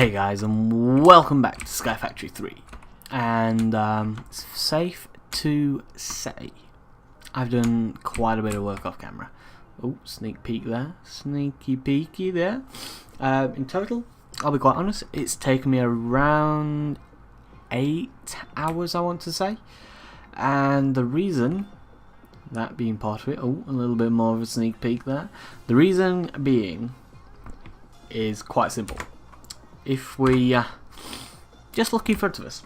Hey guys, and welcome back to SkyFactory 3. And it's safe to say I've done quite a bit of work off camera. Oh, sneak peek there, sneaky peeky there. In total, I'll be quite honest, it's taken me around 8 hours, I want to say. And the reason, that being part of it, oh, a little bit more of a sneak peek there. The reason being is quite simple. If we just look in front of us.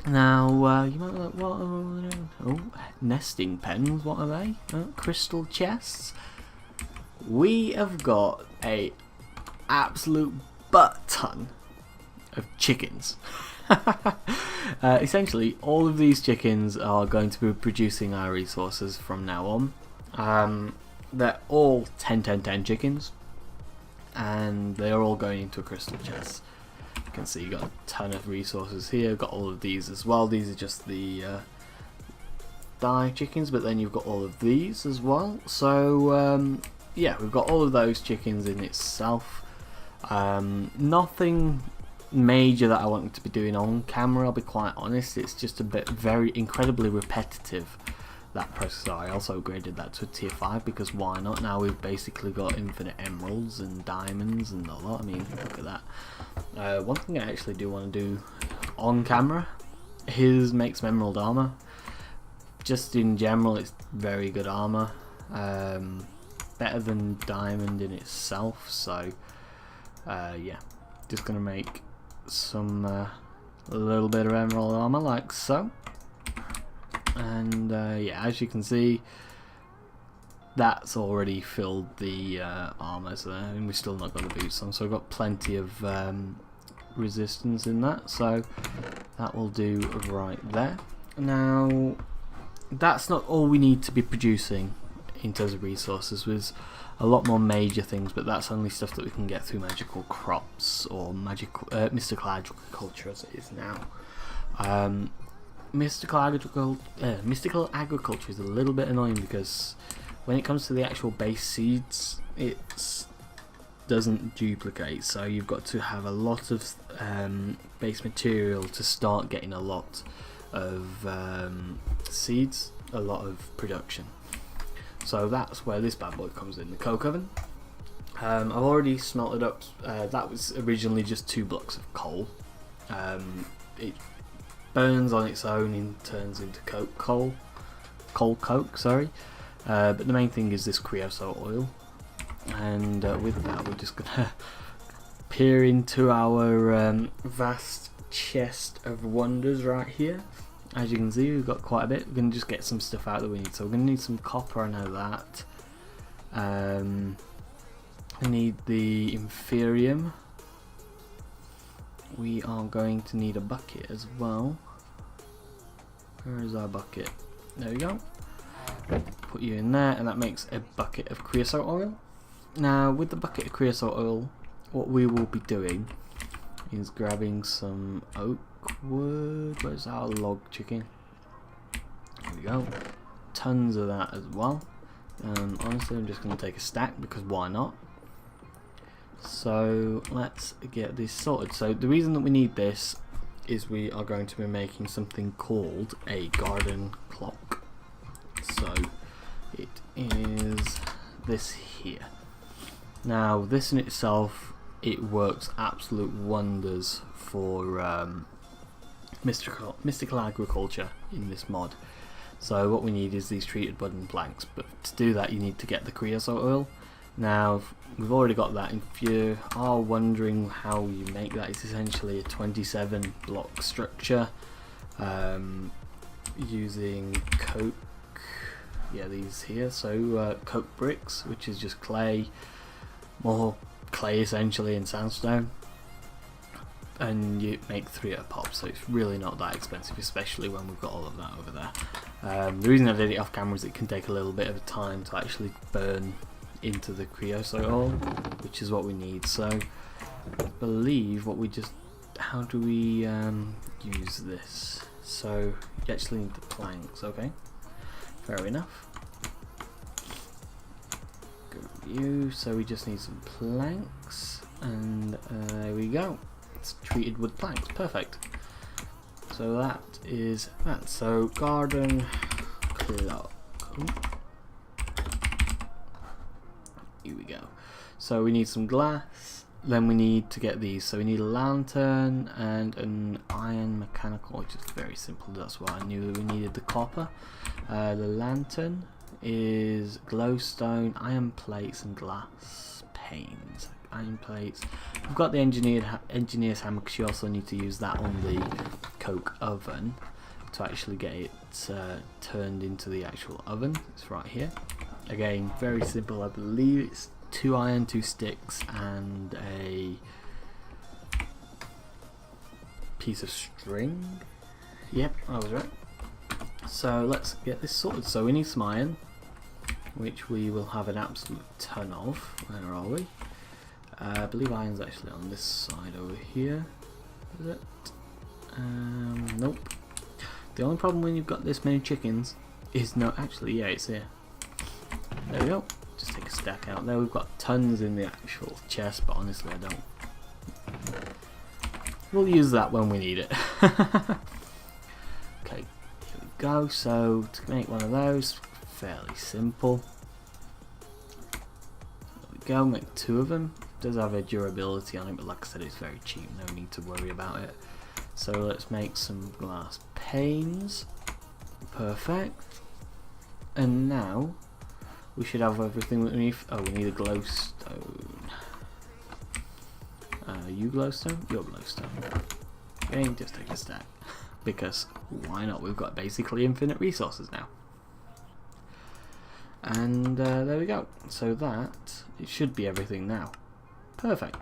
Now, you might be like, what are they? Oh, nesting pens, what are they? Oh, crystal chests. We have got a absolute butt ton of chickens. Essentially, all of these chickens are going to be producing our resources from now on. They're all 10-10-10 chickens, and they're all going into a crystal chest. You can see you got a ton of resources here. Got all of these as well. These are just the die chickens, but then you've got all of these as well. So yeah, we've got all of those chickens in itself. Nothing major that I want to be doing on camera, I'll be quite honest. It's just a bit very incredibly repetitive, that processor. I also upgraded that to a tier 5 because why not? Now we've basically got infinite emeralds and diamonds and a lot. I mean, look at that. One thing I actually do want to do on camera is make some emerald armor. Just in general, it's very good armor, better than diamond in itself. So yeah, just gonna make some a little bit of emerald armor like so. And yeah, as you can see, that's already filled the armor, so and we've still not got the boots on, so we've got plenty of resistance in that, so that will do right there. Now, that's not all we need to be producing in terms of resources. There's a lot more major things, but that's only stuff that we can get through magical crops or magical mystical agriculture as it is now. Mystical agriculture is a little bit annoying because when it comes to the actual base seeds, it doesn't duplicate, so you've got to have a lot of base material to start getting a lot of seeds, a lot of production. So that's where this bad boy comes in, the coke oven. I've already smelted up, that was originally just 2 blocks of coal. It burns on its own and turns into coal coke, sorry. But the main thing is this creosote oil, and with that we're just gonna peer into our vast chest of wonders right here. As you can see, we've got quite a bit. We're gonna just get some stuff out that we need. So we're gonna need some copper, I know that. We need the inferium. We are going to need a bucket as well. Where is our bucket? There we go. Put you in there, and that makes a bucket of creosote oil. Now, with the bucket of creosote oil, what we will be doing is grabbing some oak wood. Where's our log chicken? There we go. Tons of that as well. Honestly, I'm just going to take a stack because why not? So let's get this sorted. So the reason that we need this is we are going to be making something called a garden clock. So it is this here. Now this in itself, it works absolute wonders for mystical agriculture in this mod. So what we need is these treated wooden planks, but to do that you need to get the creosote oil. Now we've already got that. If you are wondering how you make that, it's essentially a 27 block structure using coke, yeah, these here, so coke bricks, which is just clay, more clay essentially, and sandstone, and you make 3 at a pop, so it's really not that expensive, especially when we've got all of that over there. The reason I did it off camera is it can take a little bit of time to actually burn into the creosote oil, which is what we need. So I believe what we just, how do we use this? So you actually need the planks. Okay, fair enough. Go you. So we just need some planks. and there we go. It's treated wood planks, perfect. So that is that. So garden clock. Here we go. So we need some glass, then we need to get these. So we need a lantern and an iron mechanical, which is very simple. That's why I knew we needed the copper. The lantern is glowstone, iron plates and glass panes. Iron plates. We've got the engineer's hammer, because you also need to use that on the coke oven to actually get it turned into the actual oven. It's right here. Again, very simple. I believe it's 2 iron, 2 sticks, and a piece of string. Yep, I was right. So let's get this sorted. So we need some iron, which we will have an absolute ton of. Where are we? I believe iron's actually on this side over here. Is it? Nope. The only problem when you've got this many chickens is no. Actually, yeah, it's here. There we go. Just take a stack out there. We've got tons in the actual chest, but honestly, I don't. We'll use that when we need it. Okay, here we go. So to make one of those, fairly simple. There we go. Make 2 of them. Does have a durability on it, but like I said, it's very cheap, no need to worry about it. So let's make some glass panes. Perfect. And now we should have everything that we need. Oh, we need a glowstone. You glowstone? Your glowstone. Okay, just take a stack. Because why not? We've got basically infinite resources now. And there we go. So that, it should be everything now. Perfect.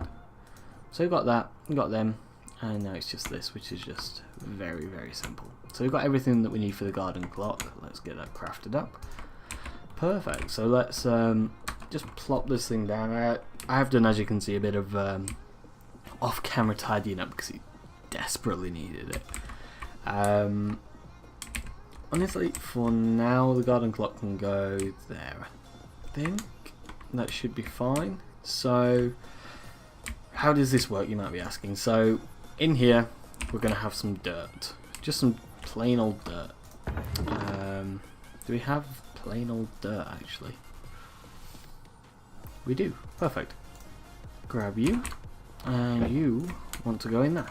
So we've got that, we've got them, and now it's just this, which is just very, very simple. So we've got everything that we need for the garden clock. Let's get that crafted up. Perfect. So let's just plop this thing down. I have done, as you can see, a bit of off-camera tidying up because it desperately needed it. Honestly, for now, the garden clock can go there. I think that should be fine. So how does this work, you might be asking? So in here we're going to have some dirt, just some plain old dirt. Do we have plain old dirt actually? We do, perfect. Grab you, and you want to go in there.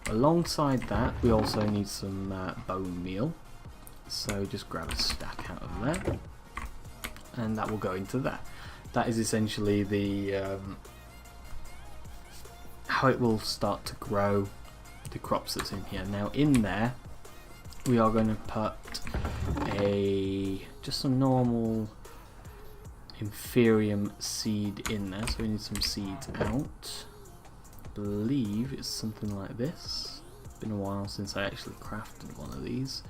Alongside that we also need some bone meal, so just grab a stack out of there and that will go into there. That is essentially the how it will start to grow the crops that's in here. Now in there we are going to put just some normal Inferium seed in there, so we need some seeds out. I believe it's something like this. It's been a while since I actually crafted one of these.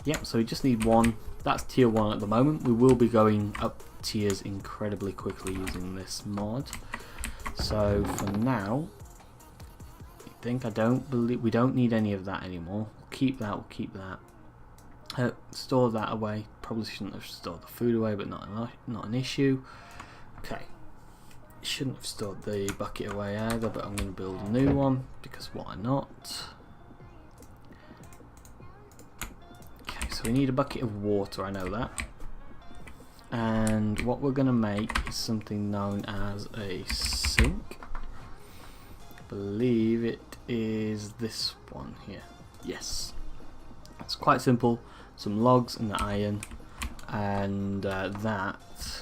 Yep, so we just need one. That's tier 1 at the moment. We will be going up tiers incredibly quickly using this mod. So for now, I think we don't need any of that anymore. We'll keep that. We'll keep that. Store that away. Probably shouldn't have stored the food away, but not an issue. Okay. Shouldn't have stored the bucket away either, but I'm going to build a new one because why not? Okay, so we need a bucket of water. I know that. And what we're going to make is something known as a sink. I believe it is this one here. Yes. It's quite simple. Some logs and the iron, and that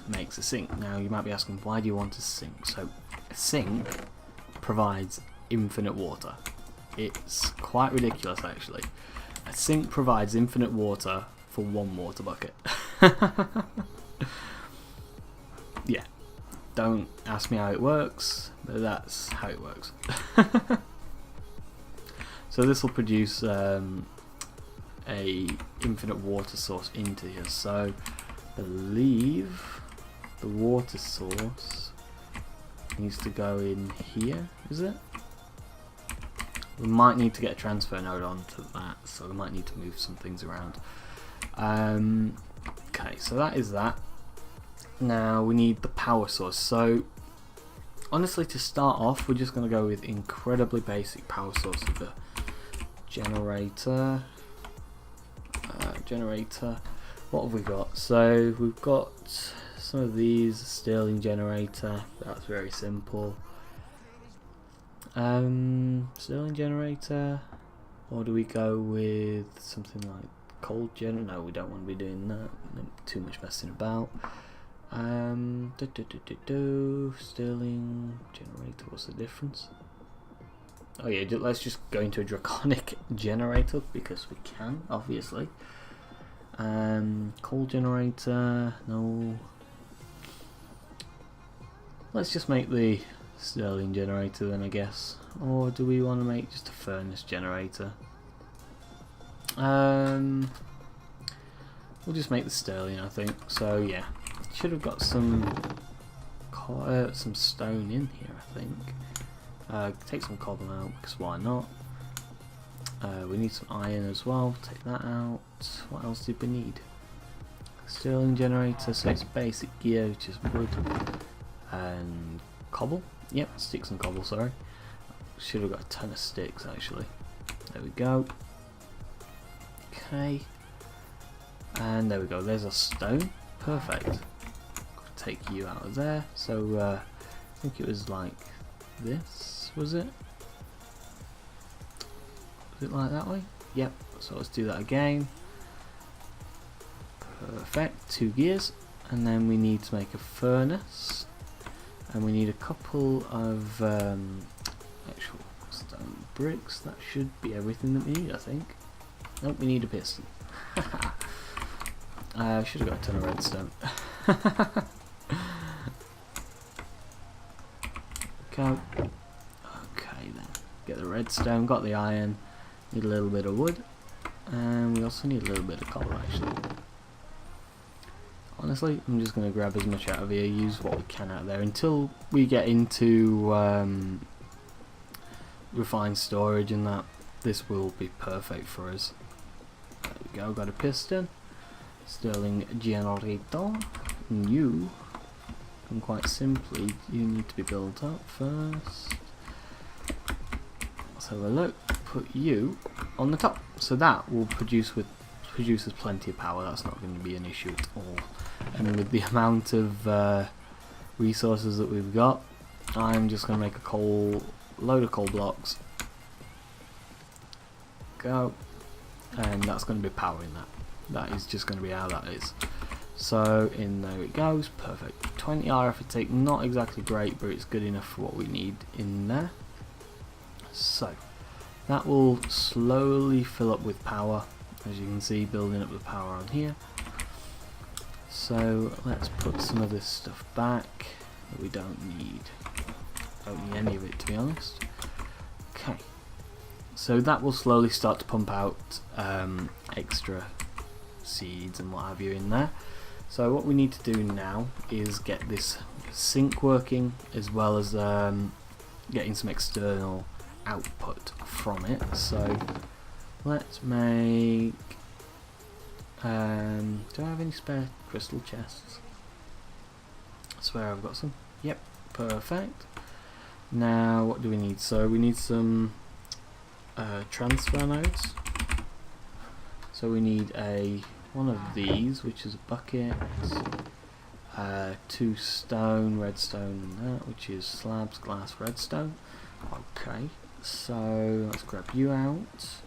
makes a sink. Now you might be asking, why do you want a sink? So a sink provides infinite water. It's quite ridiculous actually. A sink provides infinite water for 1 water bucket. Yeah, don't ask me how it works, but that's how it works. So this will produce a infinite water source into here. So I believe the water source needs to go in here, is it? We might need to get a transfer node onto that, so we might need to move some things around. Okay, so that is that. Now we need the power source. So honestly, to start off, we're just going to go with incredibly basic power source of the generator. What have we got? So we've got some of these. Stirling generator, that's very simple. Stirling generator, or do we go with something like cold generator? No, we don't want to be doing that. No, too much messing about. Stirling generator, what's the difference? Oh yeah, let's just go into a draconic generator because we can, obviously. Coal generator, no. Let's just make the Stirling generator then, I guess. Or do we want to make just a furnace generator? We'll just make the Stirling, I think. So yeah, should have got some stone in here, I think. Take some cobble out because why not? We need some iron as well. Take that out. What else did we need? Stirling generator. So it's basic gear, which is wood and cobble. Yep, sticks and cobble. Sorry. Should have got a ton of sticks actually. There we go. Okay. And there we go. There's a stone. Perfect. Take you out of there. So I think it was like this. Was it? Was it like that way? Yep. So let's do that again. Perfect. 2 gears, and then we need to make a furnace, and we need a couple of actual stone bricks. That should be everything that we need, I think. Nope, we need a piston. I should have got a ton of redstone. Go. Okay then. Get the redstone, got the iron, need a little bit of wood, and we also need a little bit of copper actually. Honestly, I'm just going to grab as much out of here, use what we can out of there until we get into refined storage, and that this will be perfect for us. There we go, got a piston. Stirling generator. You can quite simply, you need to be built up first. Let's have a look. Put you on the top, so that will produces plenty of power. That's not going to be an issue at all. And with the amount of resources that we've got, I'm just going to make a load of coal blocks. Go, and that's going to be powering that. That is just going to be how that is. So in there it goes, perfect. 20 RF fatigue, not exactly great, but it's good enough for what we need in there. So that will slowly fill up with power, as you can see, building up the power on here. So let's put some of this stuff back that we don't need. Don't need any of it, to be honest. Okay, so that will slowly start to pump out extra seeds and what have you in there. So what we need to do now is get this sink working, as well as getting some external output from it. So let's make do I have any spare crystal chests? I swear I've got some. Yep, perfect. Now what do we need? So we need some transfer nodes. So we need one of these, which is a bucket, 2 stone, redstone, and that, which is slabs, glass, redstone. Okay, so let's grab you out.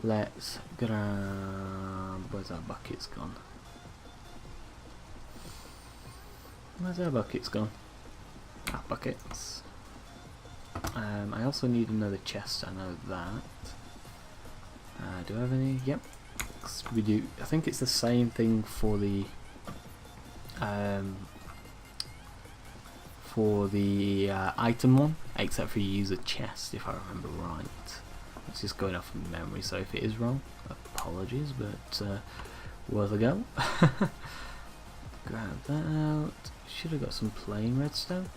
Let's grab. Where's our buckets gone? Where's our buckets gone? Ah, buckets. I also need another chest. I know that. Do I have any? Yep. We do. I think it's the same thing for the item one, except for you use a chest, if I remember right. It's just going off of memory, so if it is wrong, apologies, but worth a go. Grab that out. Should have got some plain redstone.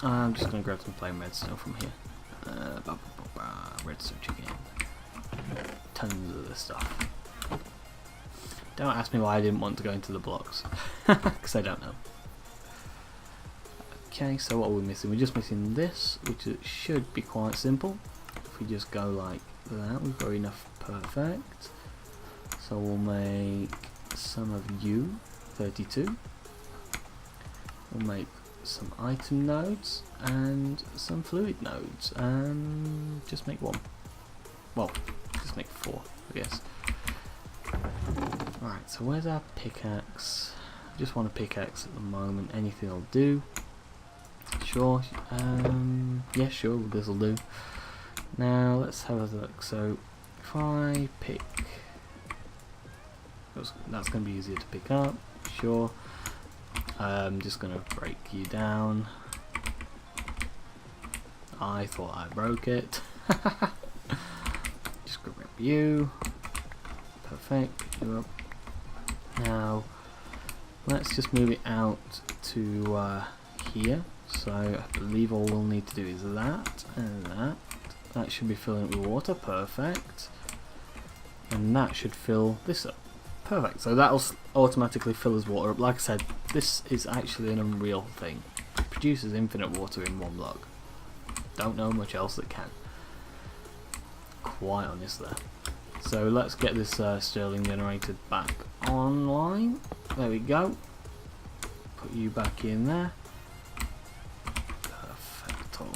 I'm just going to grab some plain redstone from here. Redstone chicken. Tons of this stuff. Don't ask me why I didn't want to go into the blocks, because I don't know. Okay, so what are we missing? We're just missing this, which it should be quite simple. If we just go like that, we've got enough. Perfect. So we'll make some of you 32. We'll make some item nodes and some fluid nodes, and just make one. Well, just make 4, I guess. Alright, so where's our pickaxe? I just want a pickaxe at the moment. Anything will do. Sure. Yeah, sure, this will do. Now let's have a look. So if I pick, that's going to be easier to pick up. Sure. I'm just going to break you down. I thought I broke it. Just grab you. Perfect. Pick you up. Now let's just move it out to here. So I believe all we'll need to do is that and that. That should be filling it with water. Perfect. And that should fill this up. Perfect. So that'll automatically fill his water up. Like I said, this is actually an unreal thing. It produces infinite water in one block. Don't know much else that can. Quite honest there. So let's get this Stirling generator back online. There we go. Put you back in there. Perfecto.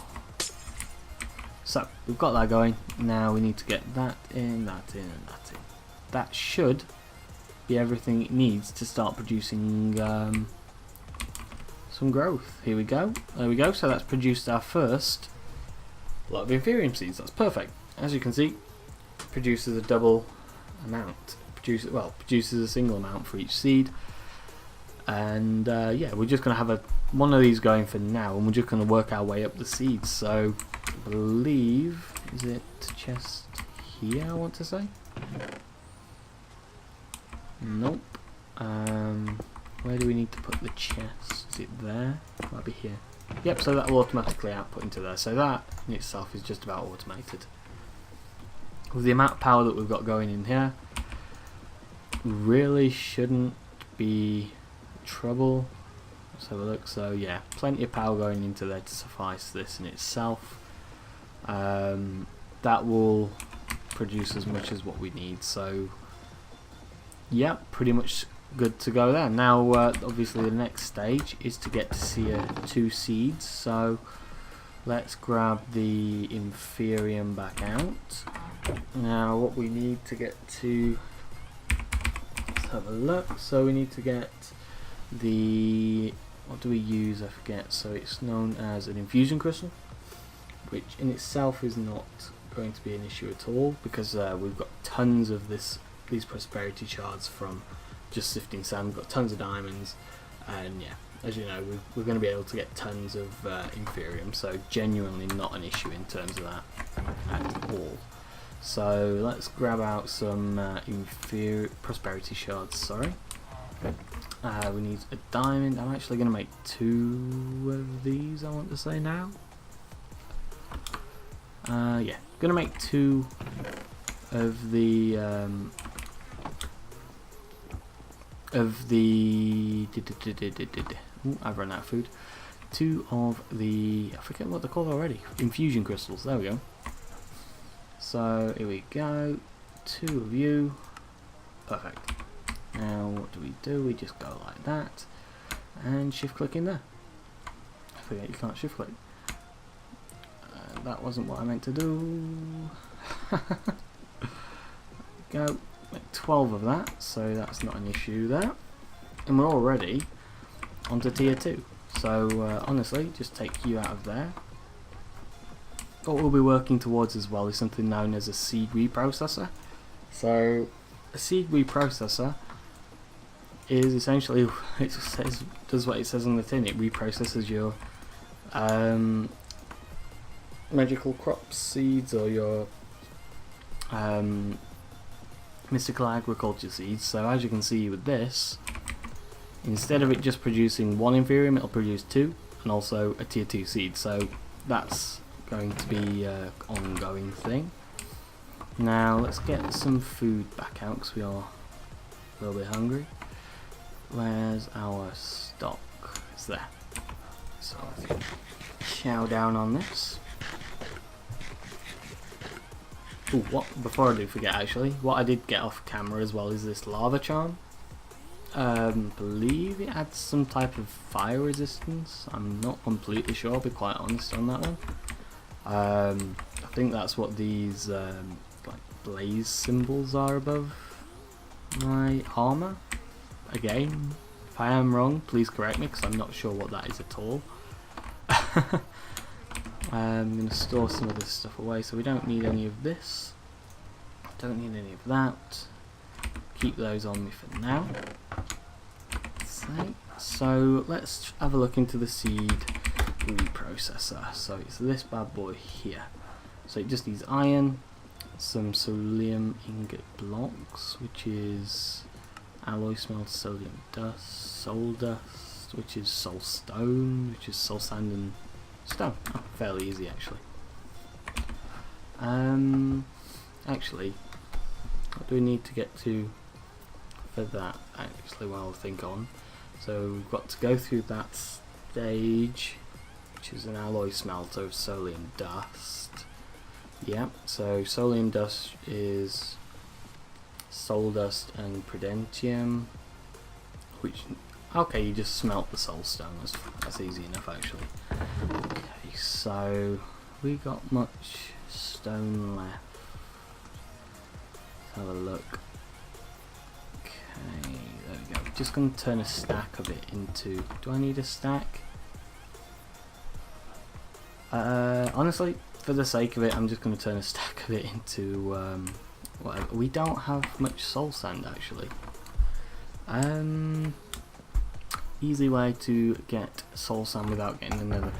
So we've got that going. Now we need to get that in, that in, and that in. That should be everything it needs to start producing some growth. Here we go. There we go. So that's produced our first lot of Inferium seeds. That's perfect. As you can see, produces a double amount. Produces a single amount for each seed. And yeah, we're just going to have one of these going for now, and we're just going to work our way up the seeds. So I believe, is it chest here, I want to say? Nope. Where do we need to put the chest? Is it there? Might be here. Yep, so that will automatically output into there. So that in itself is just about automated. With the amount of power that we've got going in here, really shouldn't be trouble. Let's have a look. So yeah, plenty of power going into there to suffice this in itself. That will produce as much as what we need. So yeah, pretty much good to go there. Now obviously the next stage is to get to see 2 seeds. So let's grab the Inferium back out. Now what we need to get to, let's have a look. So we need to get the, what do we use, I forget. So it's known as an infusion crystal, which in itself is not going to be an issue at all, because we've got tons of these prosperity shards from just sifting sand. We've got tons of diamonds, and yeah, as you know, we're going to be able to get tons of Inferium, so genuinely not an issue in terms of that at all. So let's grab out some prosperity shards, sorry. We need a diamond. I'm actually going to make 2 of these, I want to say now. Yeah, going to make 2 of the ooh, I've run out of food. 2 of the, I forget what they're called already, infusion crystals. There we go. So here we go, 2 of you. Perfect. Now what do? We just go like that and shift click in there. I forget you can't shift click. That wasn't what I meant to do. Go, make 12 of that, so that's not an issue there. And we're already onto tier 2. So honestly, just take you out of there. What we'll be working towards as well is something known as a seed reprocessor. So a seed reprocessor is essentially, it does what it says on the tin. It reprocesses your magical crops, seeds, or your mystical agriculture seeds. So as you can see with this, instead of it just producing 1 Inferium, it'll produce 2, and also a tier 2 seed. So that's going to be an ongoing thing. Now let's get some food back out because we are a little bit hungry. Where's our stock? It's there. So let's chow down on this. Ooh, before I do forget actually, what I did get off camera as well is this lava charm. Believe it adds some type of fire resistance. I'm not completely sure, I'll be quite honest on that one. I think that's what these like blaze symbols are above my armor. Again, if I am wrong, please correct me because I'm not sure what that is at all. I'm going to store some of this stuff away, so we don't need any of this. Don't need any of that. Keep those on me for now. So let's have a look into the seed reprocessor. So it's this bad boy here. So it just needs iron, some solium ingot blocks, which is alloy smelt, solium dust, soul dust, which is soul stone, which is soul sand and stone. Oh, fairly easy actually. Actually, what do we need to get to for that? Actually, while I'll think on. So we've got to go through that stage, which is an alloy smelter of solium dust. Yeah, so solium dust is soul dust and prudentium, which, okay, you just smelt the soul stone, that's easy enough actually. Okay, so we got much stone left. Let's have a look. Okay, there we go. Just going to turn a stack of it into, do I need a stack? Honestly, for the sake of it, I'm just going to turn a stack of it into whatever. We don't have much soul sand actually. Easy way to get soul sand without getting another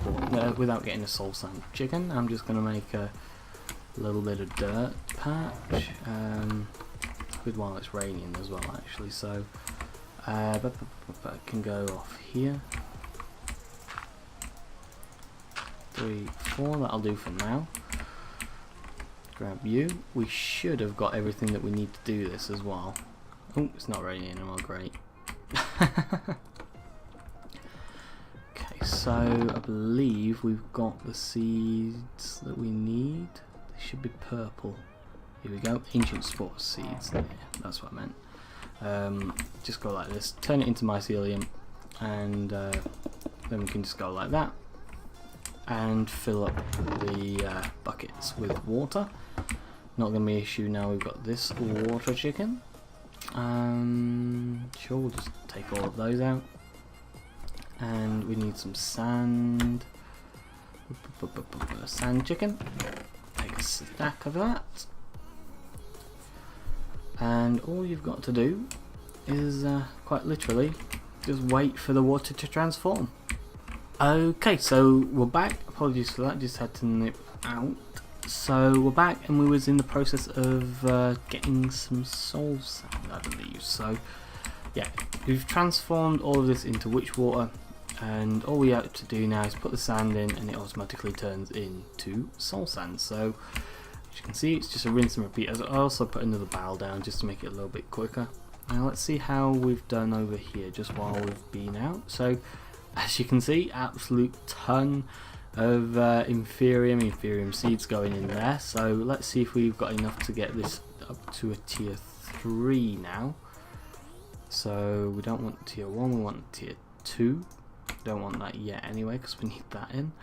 without getting a soul sand chicken. I'm just going to make a little bit of dirt patch. Good while it's raining as well actually, so but can go off here. 3, 4, that'll do for now. Grab you. We should have got everything that we need to do this as well. Oh, it's not raining anymore, great. Okay, so I believe we've got the seeds that we need. They should be purple. Here we go, ancient spore seeds. Yeah, that's what I meant. Just go like this, turn it into mycelium, and then we can just go like that and fill up the buckets with water. Not going to be an issue now we've got this water chicken. Sure, we'll just take all of those out. And we need some sand. Sand chicken. Take a stack of that. And all you've got to do is quite literally just wait for the water to transform. Okay, so we're back. Apologies for that, just had to nip out. So we're back and we was in the process of getting some soul sand, I believe. So yeah, we've transformed all of this into witch water, and all we have to do now is put the sand in and it automatically turns into soul sand. So as you can see, it's just a rinse and repeat. I also put another barrel down just to make it a little bit quicker. Now let's see how we've done over here just while we've been out. So as you can see, absolute ton of Inferium seeds going in there. So let's see if we've got enough to get this up to a tier 3 now. So we don't want tier 1, we want tier 2. Don't want that yet anyway because we need that in.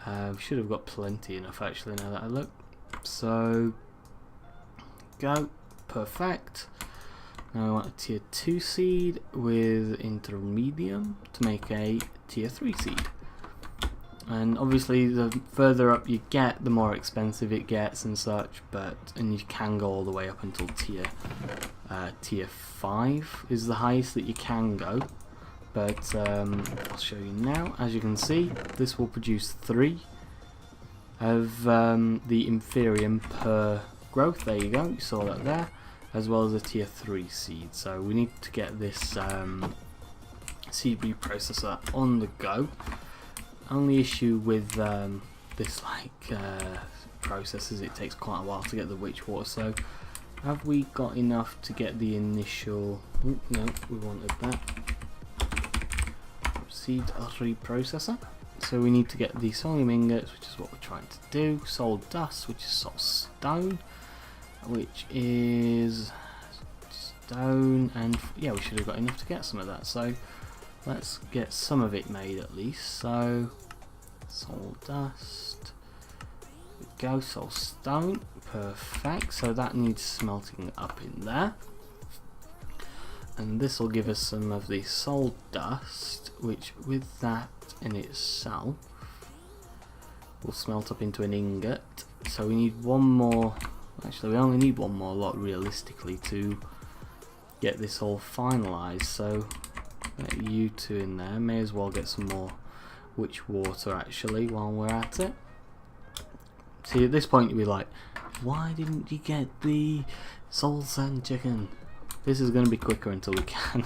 We should have got plenty enough actually now that I look. So go, perfect. Now I want a tier 2 seed with intermedium to make a tier 3 seed. And obviously the further up you get, the more expensive it gets and such, and you can go all the way up until tier 5 is the highest that you can go. But I'll show you now. As you can see, this will produce 3 of the Inferium per growth. There you go, you saw that there. As well as a tier 3 seed. So we need to get this seed reprocessor on the go. Only issue with this process is it takes quite a while to get the witch water. So have we got enough to get the initial? No, we wanted that seed reprocessor. So we need to get the solium ingots, which is what we're trying to do. Soul dust, which is soul stone, which is stone, and yeah, we should have got enough to get some of that. So let's get some of it made at least. So soul dust, there we go. Soul stone, perfect. So that needs smelting up in there. And this will give us some of the soul dust, which with that in itself will smelt up into an ingot. So we need one more, actually we only need one more lot realistically to get this all finalised. So let you two in there, may as well get some more witch water actually while we're at it. See, at this point you'll be like, why didn't you get the soul sand chicken? This is going to be quicker until we can.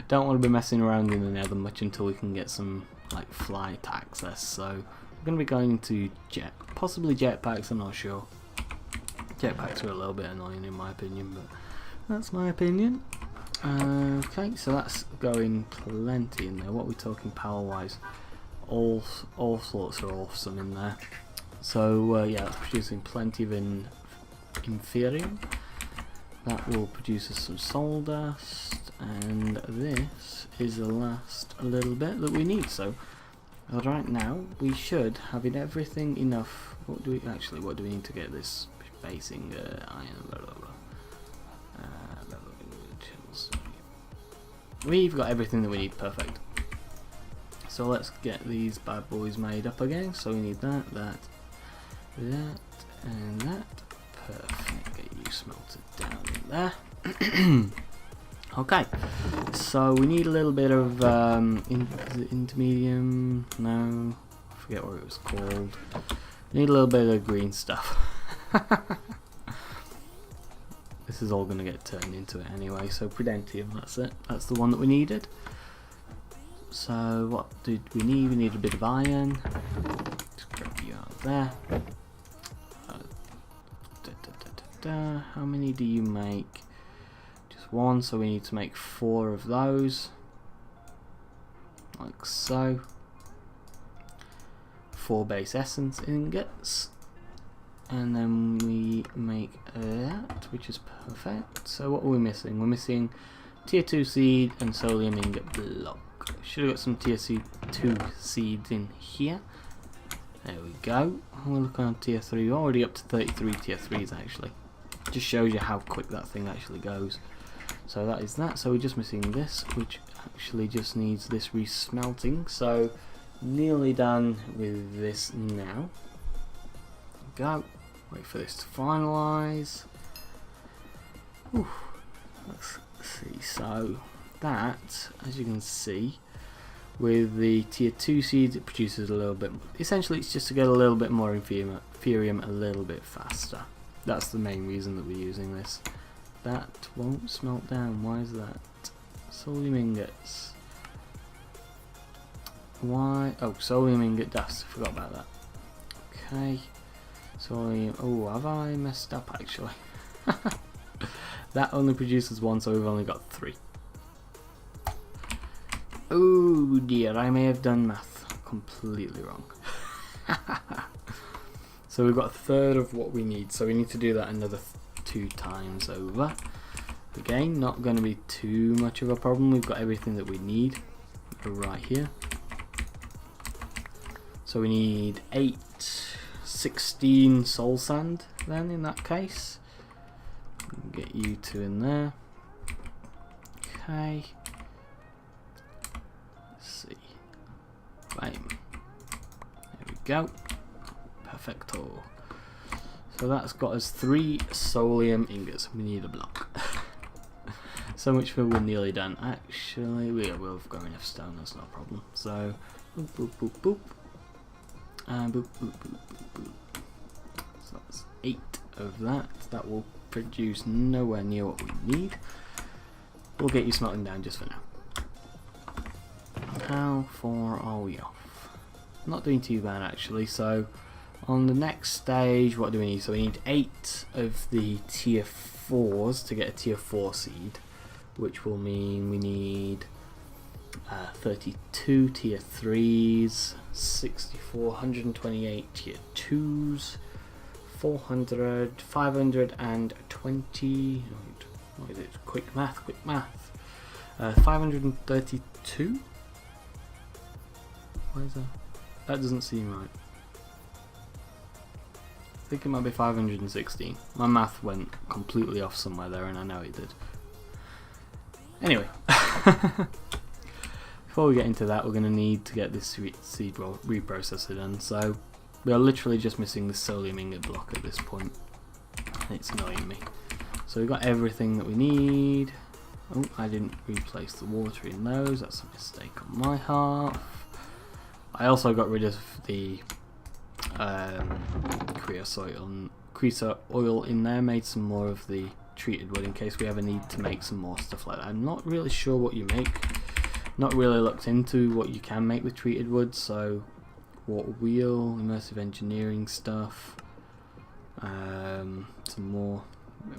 Don't want to be messing around in the nether much until we can get some like flight access. So we're going to be going to possibly jetpacks, I'm not sure. Jetpacks are a little bit annoying in my opinion, but that's my opinion. Okay, so that's going plenty in there. What are we talking power wise? All sorts are awesome in there. So yeah, that's producing plenty of inferium. That will produce us some soul dust, and this is the last little bit that we need. So right now we should have everything enough. What do we need to get this basing iron? Blah, blah, blah. We've got everything that we need, perfect. So let's get these bad boys made up again. So we need that, and that. Perfect, get you smelted down in there. Okay, so we need a little bit of intermedium, no, I forget what it was called. We need a little bit of green stuff. This is all going to get turned into it anyway, so Prudentium, that's it, that's the one that we needed. So what did we need? We need a bit of iron. Just grab you out of there. How many do you make? Just one, so we need to make 4 of those, like so. 4 base essence ingots, and then we make that, which is perfect. So what are we missing? We're missing tier 2 seed and solium ingot block. Should have got some tier 2 seeds in here. There we go. We're looking on tier 3, we're already up to 33 tier 3s actually. Just shows you how quick that thing actually goes. So that is that. So we're just missing this, which actually just needs this resmelting. So nearly done with this now. Go. Wait for this to finalise. Let's see. So that, as you can see, with the tier 2 seeds, it produces a little bit. Essentially, it's just to get a little bit more inferium a little bit faster. That's the main reason that we're using this. That won't smelt down. Why is that? Solium ingots. Why? Oh, solium ingot dust. Forgot about that. Okay. Solium. Oh, have I messed up actually? That only produces 1, so we've only got 3. Oh dear, I may have done math completely wrong. So we've got a third of what we need, so we need to do that another 2 times over. Again, not going to be too much of a problem. We've got everything that we need right here. So we need 16 soul sand then in that case. Get you 2 in there. Okay. Let's see. Bam. There we go. Perfecto. So that's got us 3 solium ingots. We need a block. So much for we're nearly done. Actually, we've got enough stone, that's not a problem. So, boop, boop, boop, boop. And boop, boop, boop, boop, boop. So that's 8 of that. That will produce nowhere near what we need. We'll get you smelting down just for now. How far are we off? Not doing too bad actually. So on the next stage, what do we need? So we need 8 of the tier 4s to get a tier 4 seed, which will mean we need 32 tier 3s, 64, 128 tier 2s, 400, 520, what is it, quick math, 532? Why is that? That doesn't seem right. I think it might be 516. My math went completely off somewhere there, and I know it did. Anyway, before we get into that, we're going to need to get this seed reprocessor done. So we are literally just missing the sodium ingot block at this point, and it's annoying me. So we've got everything that we need. Oh, I didn't replace the water in those. That's a mistake on my half. I also got rid of the creosote oil in there, made some more of the treated wood in case we ever need to make some more stuff like that. I'm not really sure what you make. Not really looked into what you can make with treated wood, so water wheel, immersive engineering stuff, some more,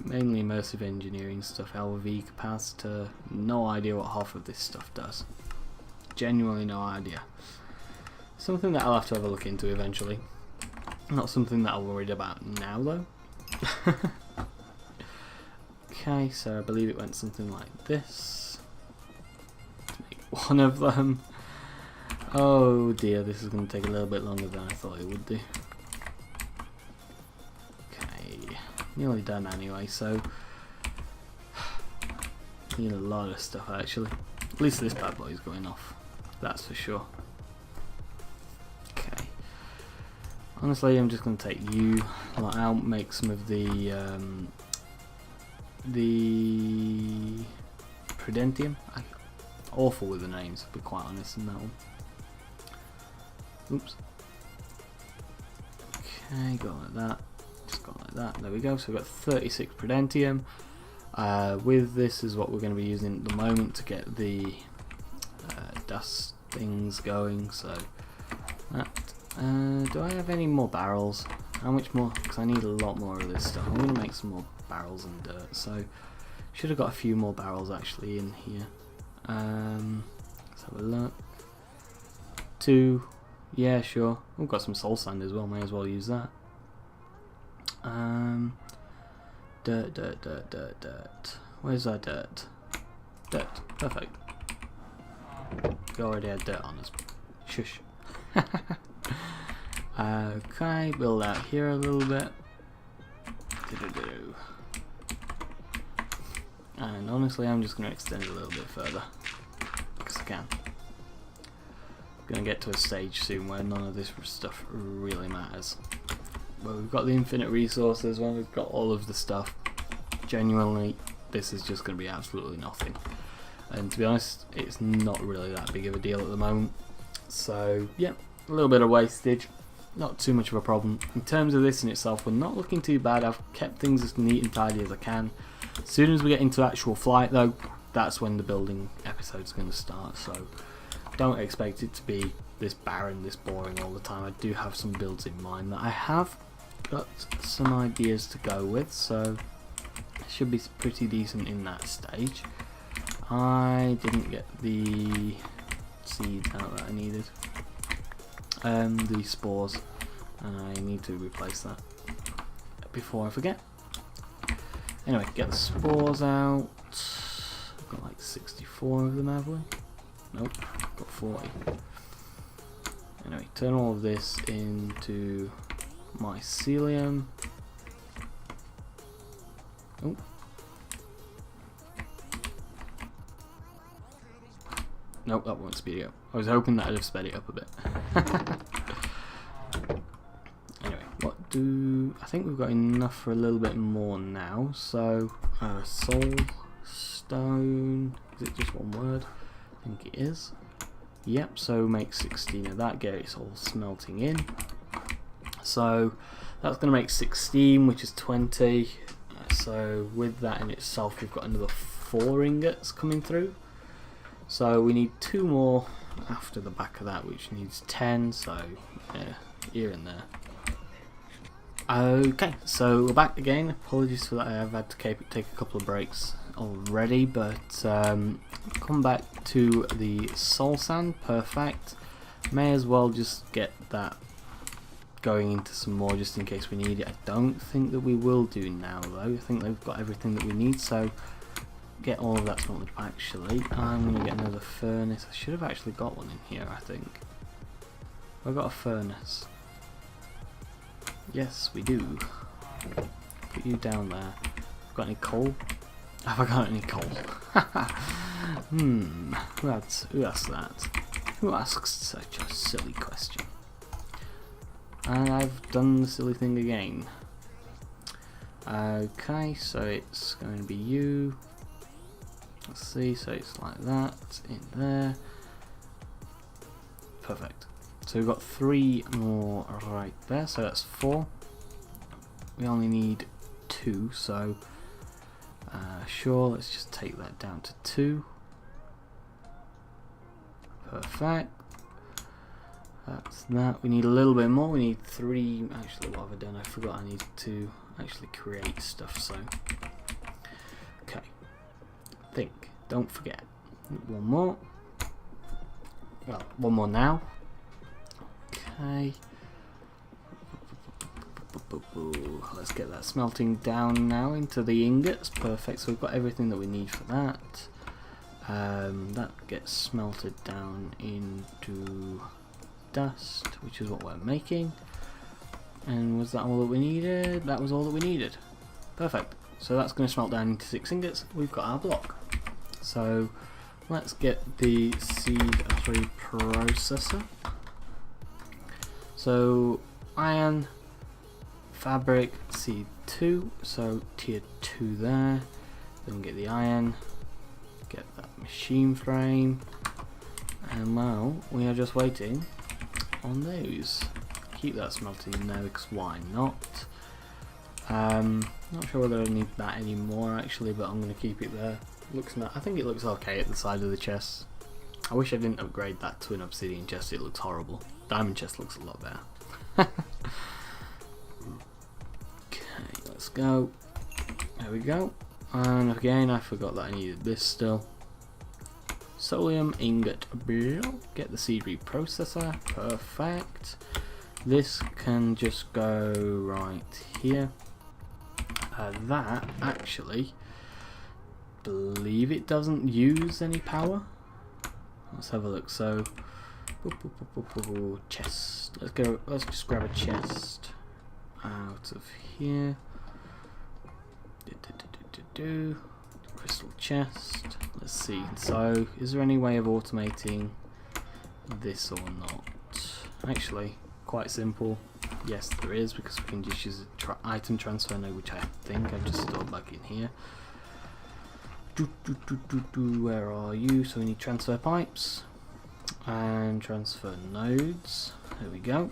mainly immersive engineering stuff, LV capacitor, no idea what half of this stuff does. Genuinely no idea. Something that I'll have to have a look into eventually. Not something that I'm worried about now though. Okay, so I believe it went something like this. To make one of them. Oh dear, this is going to take a little bit longer than I thought it would do. Okay, nearly done anyway, so need a lot of stuff actually. At least this bad boy is going off, that's for sure. Okay, honestly I'm just going to take you out, make some of the Prudentium. I'm awful with the names, to be quite honest in that one. Oops. Okay, go like that. Just go like that. There we go. So we've got 36 Prudentium. With this is what we're going to be using at the moment to get the dust things going. So that. Do I have any more barrels? How much more? Because I need a lot more of this stuff. I'm going to make some more barrels and dirt. So should have got a few more barrels actually in here. Let's have a look. 2. Yeah, sure. We've got some soul sand as well. May as well use that. Dirt. Where's our dirt? Dirt. Perfect. We already had dirt on us. Shush. Okay, build out here a little bit. And honestly, I'm just going to extend it a little bit further because I can. I'm going to get to a stage soon where none of this stuff really matters. Well, we've got the infinite resources, well, we've got all of the stuff. Genuinely, this is just going to be absolutely nothing. And to be honest, it's not really that big of a deal at the moment. So, yeah, a little bit of wastage. Not too much of a problem. In terms of this in itself, we're not looking too bad. I've kept things as neat and tidy as I can. As soon as we get into actual flight though, that's when the building episode's going to start. So don't expect it to be this barren, this boring all the time. I do have some builds in mind that I have got some ideas to go with, so it should be pretty decent in that stage. I didn't get the seeds out that I needed. The spores. I need to replace that before I forget. Anyway, get the spores out. I've got like 64 of them, have we? Nope, got 40. Anyway, turn all of this into mycelium. Oh. Nope, that won't speed it up. I was hoping that I'd have sped it up a bit. Anyway, what do... I think we've got enough for a little bit more now. So, soul stone... Is it just one word? I think it is. Yep, so make 16 of that, get it all smelting in. So, that's going to make 16, which is 20. So, with that in itself, we've got another 4 ingots coming through. So we need 2 more after the back of that, which needs 10, so yeah, here and there. Okay, so we're back again. Apologies for that, I have had to take a couple of breaks already, but come back to the soul sand. Perfect. May as well just get that going into some more just in case we need it. I don't think that we will do now though. I think they've got everything that we need, so get all of that smelted. Actually, I'm going to get another furnace. I should have actually got one in here, I think. Have I got a furnace? Yes, we do. Put you down there. Got any coal? Have I got any coal? Who asked that? Who asks such a silly question? And I've done the silly thing again. Okay, so it's going to be you. Let's see, so it's like that, in there. Perfect. So we've got 3 more right there, so that's 4. We only need 2, so sure, let's just take that down to 2. Perfect. That's that. We need a little bit more. We need 3. Actually, what have I done? I forgot I need to actually create stuff. So, okay. Think. Don't forget. 1 more. Well, 1 more now. Okay. Let's get that smelting down now into the ingots. Perfect. So we've got everything that we need for that. That gets smelted down into dust, which is what we're making. And was that all that we needed? That was all that we needed. Perfect. So that's going to smelt down into 6 ingots. We've got our block. So let's get the C3 processor. So iron, fabric, C2. So tier 2 there. Then get the iron. Get that machine frame. And now we are just waiting on those. Keep that smelting in there because why not? Not sure whether I need that anymore actually, but I'm going to keep it there. I think it looks okay at the side of the chest. I wish I didn't upgrade that to an obsidian chest. It looks horrible. Diamond chest looks a lot better. Okay, let's go. There we go. And again, I forgot that I needed this still. Solium ingot. Get the C3 processor. Perfect. This can just go right here. That actually, believe it doesn't use any power. Let's have a look. So, chest. Let's go. Let's just grab a chest out of here. Crystal chest. Let's see. So, is there any way of automating this or not? Actually, quite simple. Yes, there is, because we can just use a item transfer node, which I think I've just stored back in here. Where are you? So we need transfer pipes and transfer nodes. There we go.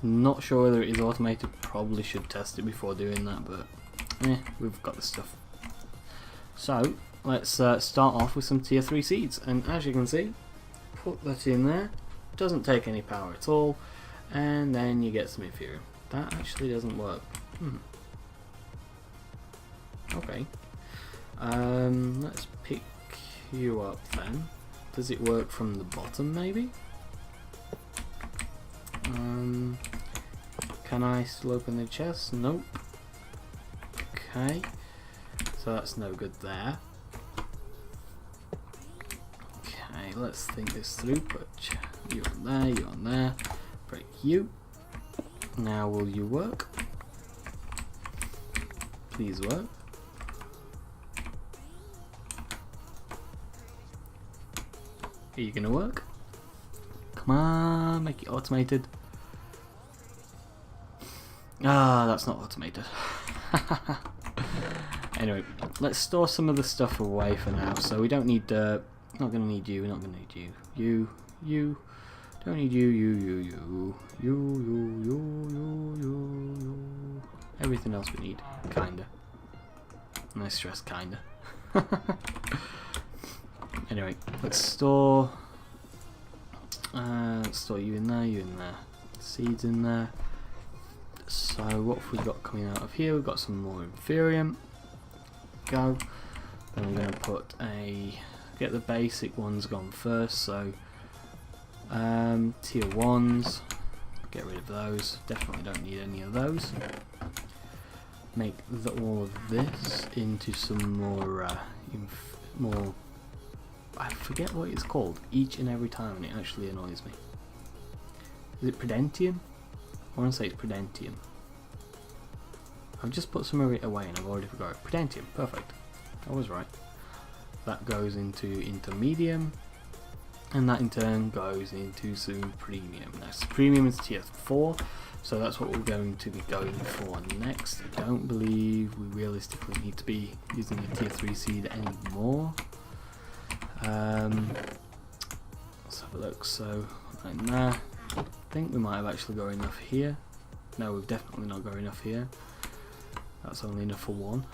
Not sure whether it is automated. Probably should test it before doing that, but we've got the stuff. So let's start off with some tier 3 seeds, and as you can see, put that in there. Doesn't take any power at all, and then you get some inferior. That actually doesn't work. Okay. Let's pick you up then. Does it work from the bottom maybe? Can I still open the chest? Nope. Okay. So that's no good there. Okay, let's think this through. Put you on there, you on there. Break you. Now will you work? Please work. Are you gonna work? Come on, make it automated. Ah, that's not automated. Anyway, let's store some of the stuff away for now. So we don't need not gonna need you, we're not gonna need you. You. Don't need you. Everything else we need, kinda. And I stress kinda. Anyway, let's store you in there, seeds in there. So what have we got coming out of here? We've got some more Inferium. Go. Then we're going to put get the basic ones gone first, so tier 1s, get rid of those, definitely don't need any of those. Make all of this into some more, I forget what it's called each and every time, and it actually annoys me. Is it Prudentium? I want to say it's Prudentium. I've just put some of it away and I've already forgot it. Prudentium, perfect. I was right. That goes into intermedium, and that in turn goes into supremium. Now supremium is tier 4, so that's what we're going to be going for next. I don't believe we realistically need to be using a tier 3 seed anymore. Let's have a look. So right now, I think we might have actually got enough here. No, we've definitely not got enough here. That's only enough for one.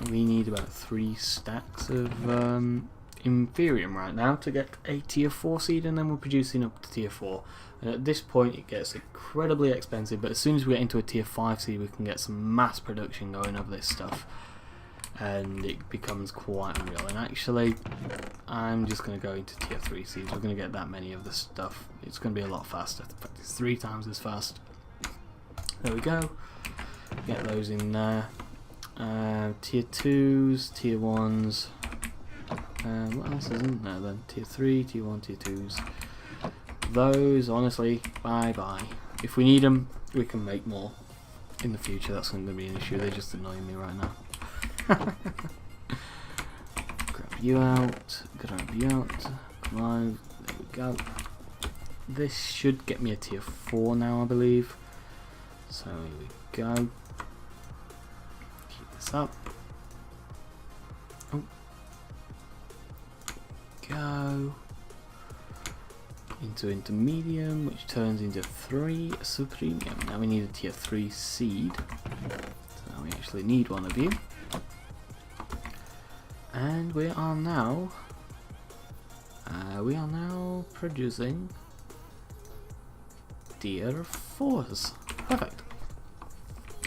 We need about 3 stacks of Inferium right now to get a tier 4 seed, and then we're producing up to tier 4. And at this point it gets incredibly expensive, but as soon as we get into a tier 5 seed we can get some mass production going of this stuff, and it becomes quite unreal. And actually I'm just going to go into tier 3 seeds. We're going to get that many of the stuff. It's going to be a lot faster. In fact, it's 3 times as fast. There we go. Get those in there. Tier 2s, tier 1s. What else is in there then? Tier 3, tier 1, tier 2s. Those, honestly, bye bye. If we need them, we can make more in the future. That's not going to be an issue. They're just annoying me right now. Grab you out. Grab you out. Come on. There we go. This should get me a tier 4 now, I believe. So here we go. Keep this up. Oh. Go into intermedium, which turns into 3 supremium. Now we need a tier 3 seed, so now we actually need one of you, and we are now producing tier 4s. Perfect.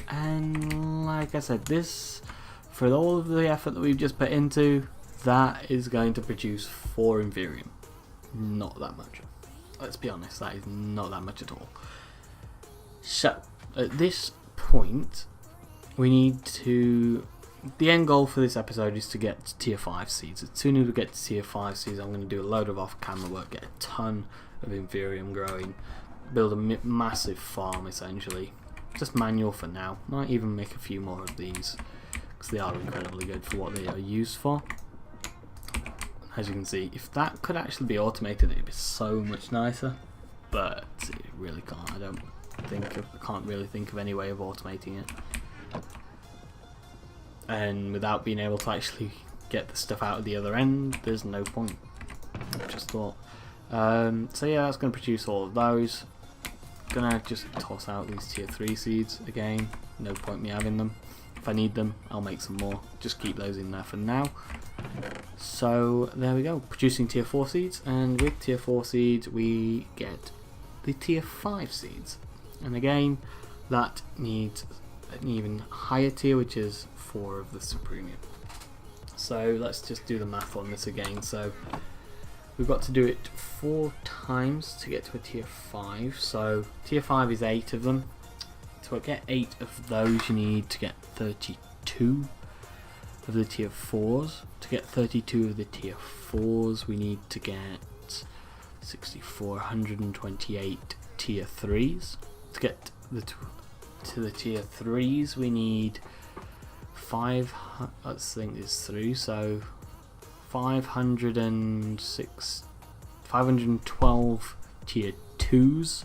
And like I said, this, for all of the effort that we've just put into, that is going to produce 4 Inferium. Not that much. Let's be honest, that is not that much at all. So, at this point, we need to... The end goal for this episode is to get tier 5 seeds. As soon as we get to tier 5 seeds, I'm going to do a load of off-camera work, get a ton of Inferium growing, build a massive farm essentially. Just manual for now. Might even make a few more of these, because they are incredibly good for what they are used for. As you can see, if that could actually be automated, it'd be so much nicer, but it really can't. I can't really think of any way of automating it, and without being able to actually get the stuff out of the other end, there's no point. Just thought. So yeah, that's going to produce all of those. Gonna just toss out these tier 3 seeds again. No point me having them. If I need them, I'll make some more. Just keep those in there for now. So there we go, producing tier 4 seeds, and with tier 4 seeds we get the tier 5 seeds, and again that needs an even higher tier, which is 4 of the supremium. So let's just do the math on this again. So we've got to do it 4 times to get to a tier 5, so tier 5 is 8 of them. To get 8 of those you need to get 32 of the tier 4s. To get 32 of the tier 4s we need to get 6,428 tier 3s. To get to the tier 3s we need 512 tier 2s.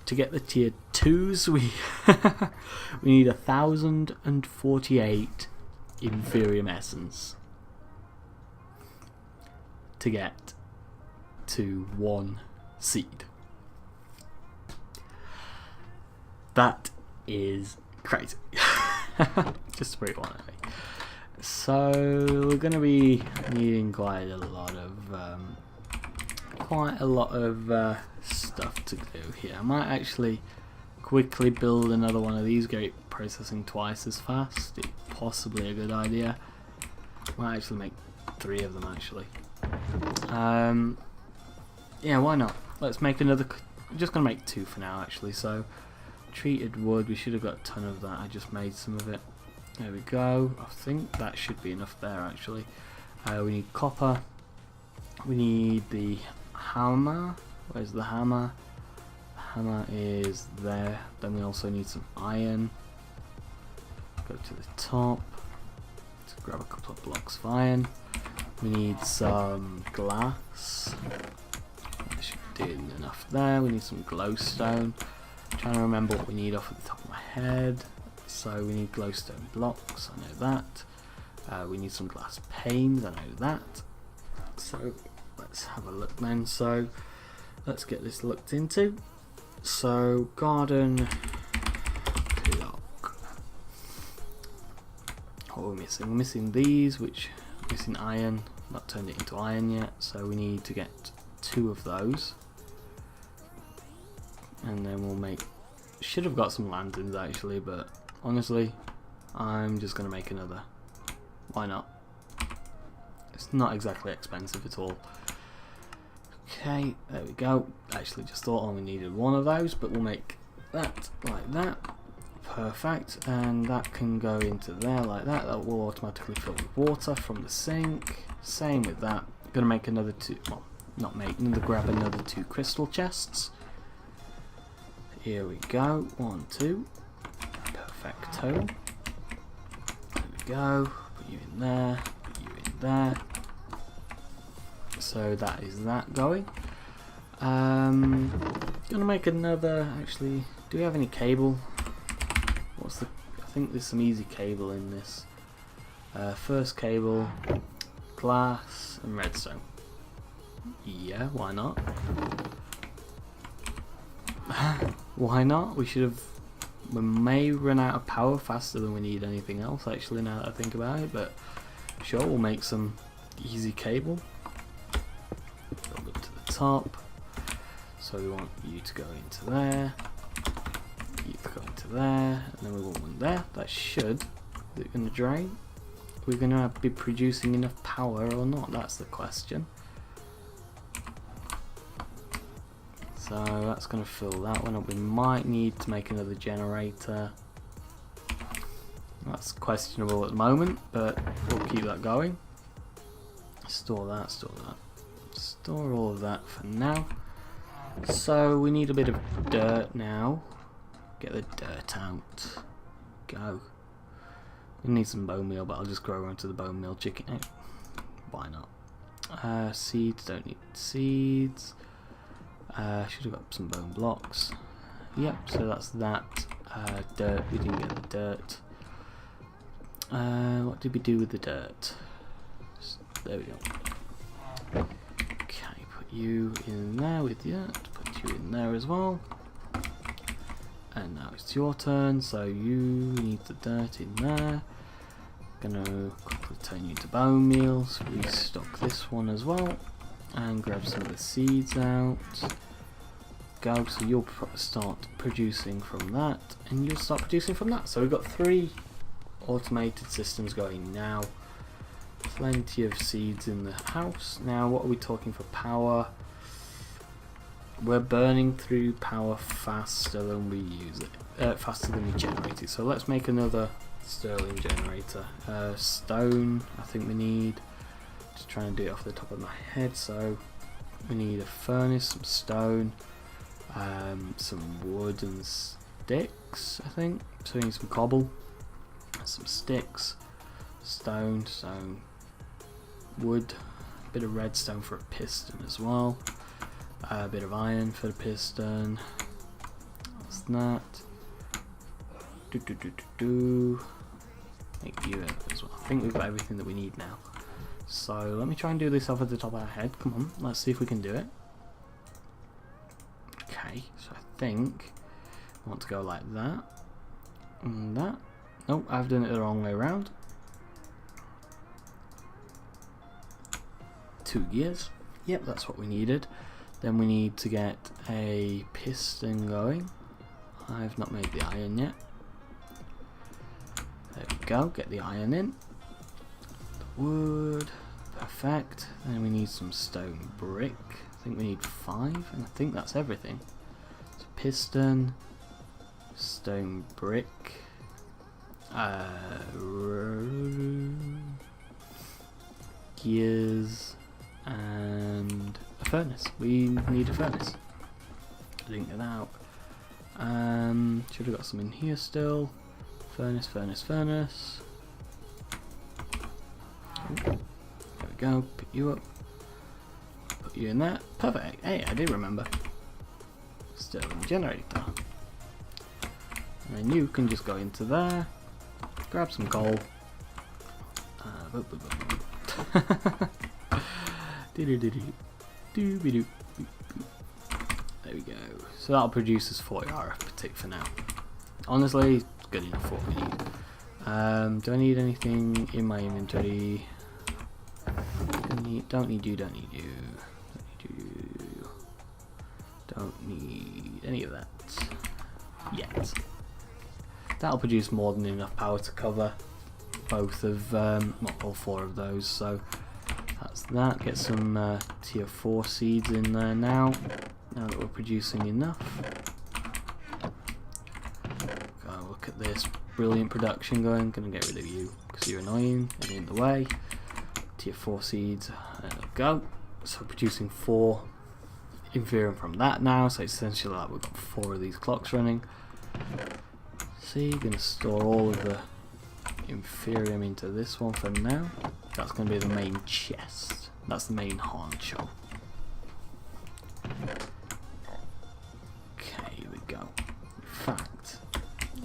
To get the tier 2s we we need 1,048 Inferium essence to get to 1 seed. That is crazy. Just to put it one way. So we're going to be needing quite a lot of stuff to do here. I might actually quickly build another one of these, get it processing twice as fast. It's possibly a good idea. Might actually make 3 of them actually. Yeah, why not? Let's make another. I'm just gonna make 2 for now actually. So treated wood, we should have got a ton of that. I just made some of it. There we go. I think that should be enough there actually. We need copper. We need the hammer. Where's the hammer? The hammer is there. Then we also need some iron. Go to the top. Let's grab a couple of blocks of iron. We need some glass. That should do enough there. We need some glowstone. I'm trying to remember what we need off the top of my head. So we need glowstone blocks. I know that. We need some glass panes. I know that. So let's have a look then. So let's get this looked into. So garden block. What are we missing? We're missing these, which missing iron. Not turned it into iron yet. So we need to get 2 of those, and then we'll make. Should have got some lanterns actually, but honestly, I'm just gonna make another. Why not? It's not exactly expensive at all. Okay, there we go. Actually just thought I only needed 1 of those, but we'll make that like that. Perfect, and that can go into there like that. That will automatically fill with water from the sink. Same with that. Gonna make another 2, well, not make, grab another 2 crystal chests. Here we go, 1, 2. Perfecto. There we go. Put you in there, put you in there. So that is that going. Gonna make another. Actually, do we have any cable? What's the? I think there's some easy cable in this. First cable, glass and redstone. Yeah, why not? Why not? We should have. We may run out of power faster than we need anything else. Actually, now that I think about it, but sure, we'll make some easy cable. Build up to the top. So we want you to go into there. You to go into there, and then we want one there. That should. Is it going to drain? We're going to be producing enough power or not? That's the question. So that's going to fill that one up. We might need to make another generator. That's questionable at the moment, but we'll keep that going. Store that, store that. Store all of that for now. So we need a bit of dirt now. Get the dirt out. Go. We need some bone meal, but I'll just grow onto the bone meal chicken. Why not? Seeds, don't need seeds. Should have got some bone blocks. Yep, so that's that. Dirt, we didn't get the dirt. What did we do with the dirt? There we go. Okay, put you in there with that. Put you in there as well. And now it's your turn, so you need the dirt in there. Gonna quickly turn you to bone meal, so restock this one as well. And grab some of the seeds out. Go, so you'll start producing from that, and you'll start producing from that. So we've got 3 automated systems going now. Plenty of seeds in the house. Now, what are we talking for power? We're burning through power faster than we use it, faster than we generate it. So let's make another Stirling generator. Stone, I think we need. Just trying to do it off the top of my head. So we need a furnace, some stone, some wood and sticks, I think. So we need some cobble, some sticks, stone, wood, a bit of redstone for a piston as well, a bit of iron for the piston. What's that? Make you as well. I think we've got everything that we need now. So let me try and do this off at the top of our head. Come on, let's see if we can do it. Okay, so I think I want to go like that and that. Nope, I've done it the wrong way around. 2 gears. Yep, that's what we needed. Then we need to get a piston going. I've not made the iron yet. There we go, get the iron in. The wood, perfect. Then we need some stone brick. I think we need 5, and I think that's everything. So piston, stone brick, gears, and a furnace. We need a furnace. I didn't get that out. Should have got some in here still. Furnace, furnace, furnace. Ooh, there we go. Pick you up. Put you in there. Perfect. Hey, I did remember. Stirling generator. And then you can just go into there. Grab some coal. There we go. So that'll produce us 40 RF per tick for now. Honestly, it's good enough for what we need. Do I need anything in my inventory? Don't need you. Don't need any of that yet. That'll produce more than enough power to cover both of, not all 4 of those. So that's that. Get some tier 4 seeds in there now. Now that we're producing enough. Go look at this brilliant production going. Gonna get rid of you because you're annoying and in the way. Tier 4 seeds. There we go. So producing 4 Inferium from that now. So essentially like we've got 4 of these clocks running. See, gonna store all of the Inferium into this one for now. That's gonna be the main chest. That's the main honcho. In fact,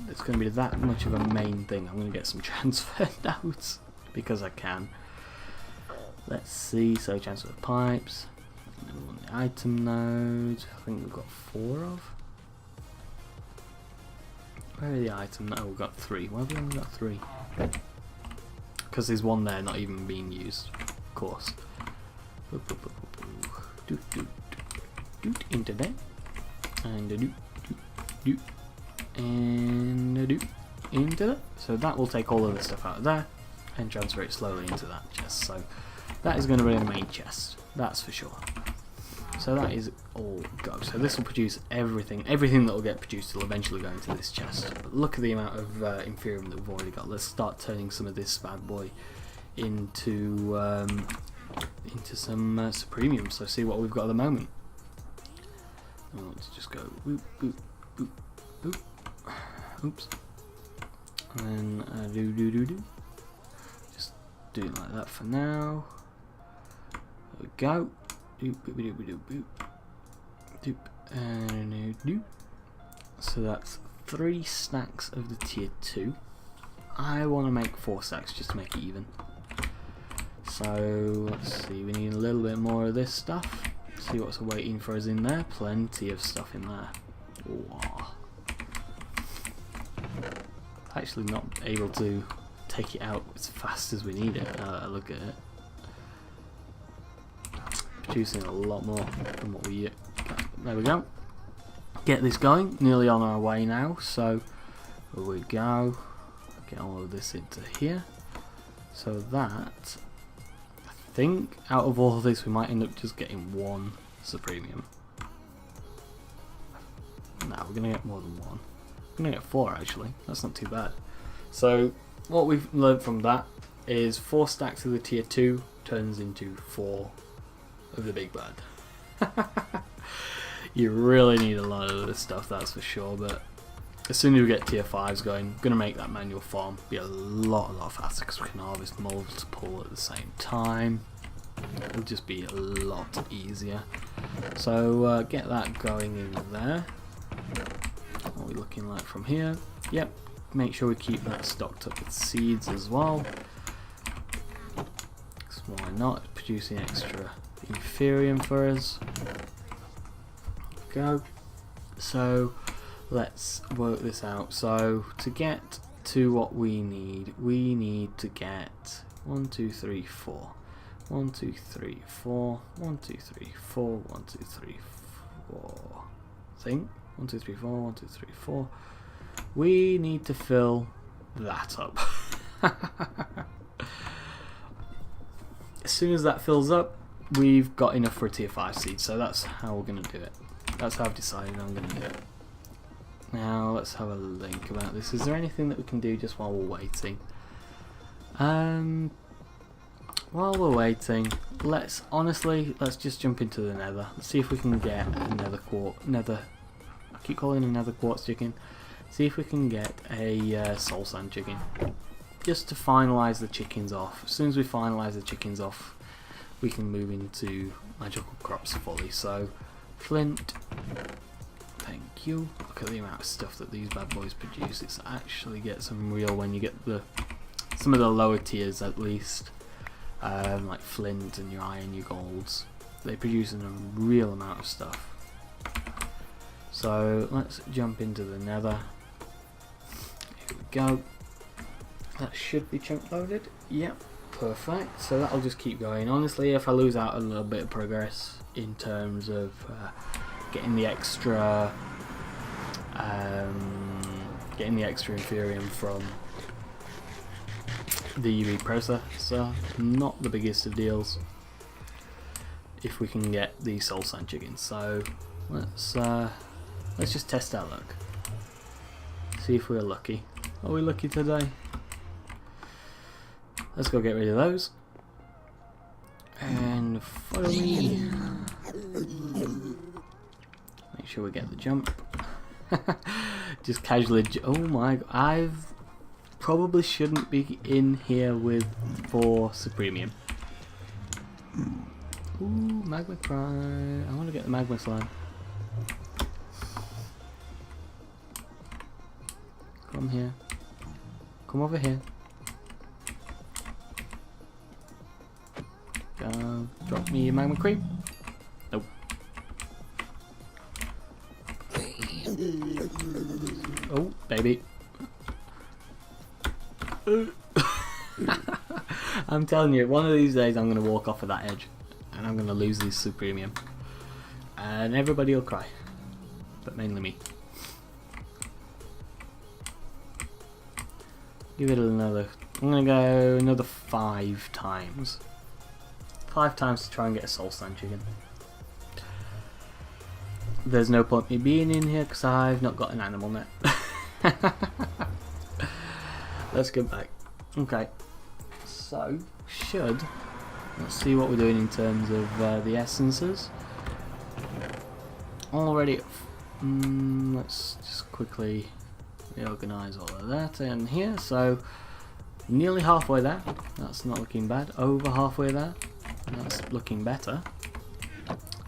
it's going to be that much of a main thing. I'm going to get some transfer nodes because I can. Let's see. So transfer pipes, and then we want the item nodes. I think we've got 4 of. Where are the item? No, we've got 3. Why have we only got 3? Because there's one there not even being used. Of course. Into there, and and into that. So that will take all of the stuff out of there and transfer it slowly into that chest. So that is going to be the main chest, that's for sure. So that is all go. So this will produce everything that will get produced will eventually go into this chest. But look at the amount of Inferium that we've already got. Let's start turning some of this bad boy into some Supremium. So see what we've got at the moment. I want to just go boop, boop, boop, boop. Oops. And then do. Just do it like that for now. There we go. Doop, boop, boop, boop, boop. Doop, and doop. So that's 3 stacks of the tier 2. I want to make 4 stacks just to make it even. So let's see, we need a little bit more of this stuff. See what's waiting for us in there. Plenty of stuff in there. Wow. Actually not able to take it out as fast as we need it. Look at it. Producing a lot more than what we got. There we go. Get this going. Nearly on our way now. So here we go. Get all of this into here. So that, I think out of all of this we might end up just getting 1 Supremium. No, we're going to get more than 1. We're going to get 4 actually. That's not too bad. So what we've learned from that is 4 stacks of the tier 2 turns into 4 of the big bad. You really need a lot of this stuff, that's for sure, but as soon as we get tier 5s going, going to make that manual farm be a lot faster because we can harvest multiple at the same time. It'll just be a lot easier. So get that going in there. What are we looking like from here? Yep, make sure we keep that stocked up with seeds as well. So why not? It's producing extra Inferium for us. Go. So let's work this out. So to get to what we need to get 1, 2, 3, 4. 1, 2, 3, 4. 1, 2, 3, 4. 1, 2, 3, 4. Think 1, 2, 3, 4. 1, 2, 3, 4. We need to fill that up. As soon as that fills up, we've got enough for a tier 5 seed, so that's how we're going to do it. That's how I've decided I'm going to do it. Now let's have a think about this. Is there anything that we can do just while we're waiting? While we're waiting, let's just jump into the nether. Let's see if we can get a I keep calling it a nether quartz chicken. See if we can get a soul sand chicken. Just to finalise the chickens off. As soon as we finalise the chickens off, we can move into magical crops fully. So, flint, thank you. Look at the amount of stuff that these bad boys produce. It's actually gets unreal when you get some of the lower tiers at least, like flint and your iron, your golds. They produce a real amount of stuff. So let's jump into the nether. Here we go. That should be chunk loaded. Yep, perfect. So that'll just keep going. Honestly, if I lose out a little bit of progress in terms of getting the extra Inferium from the reprocessor, not the biggest of deals if we can get the soul sand chicken. So let's just test our luck. See if we're lucky. Are we lucky today? Let's go get rid of those. And follow me. Make sure we get the jump. Just casually. Oh my! I probably shouldn't be in here for Supremium. Ooh, magma cry! I want to get the magma slime. Come here. Come over here. Drop me your magma cream. Nope. Oh, baby. I'm telling you, one of these days I'm going to walk off of that edge and I'm going to lose this Supremium. And everybody will cry. But mainly me. Give it another. I'm going to go another 5 times. 5 times to try and get a soul sand chicken. There's no point me being in here because I've not got an animal net. Let's go back. Okay, so let's see what we're doing in terms of the essences. Already, let's just quickly reorganize all of that in here. So nearly halfway there. That's not looking bad. Over halfway there. That's looking better.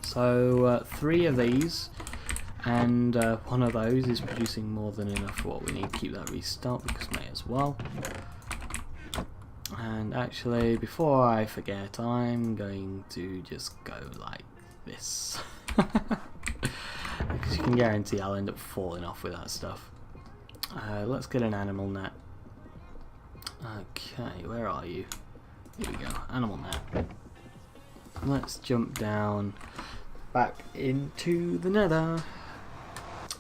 So 3 of these and 1 of those is producing more than enough for what we need. Keep that restocked because may as well. And actually, before I forget, I'm going to just go like this. Because you can guarantee I'll end up falling off with that stuff. Let's get an animal net. Okay, where are you? Here we go, animal net. Let's jump down back into the nether.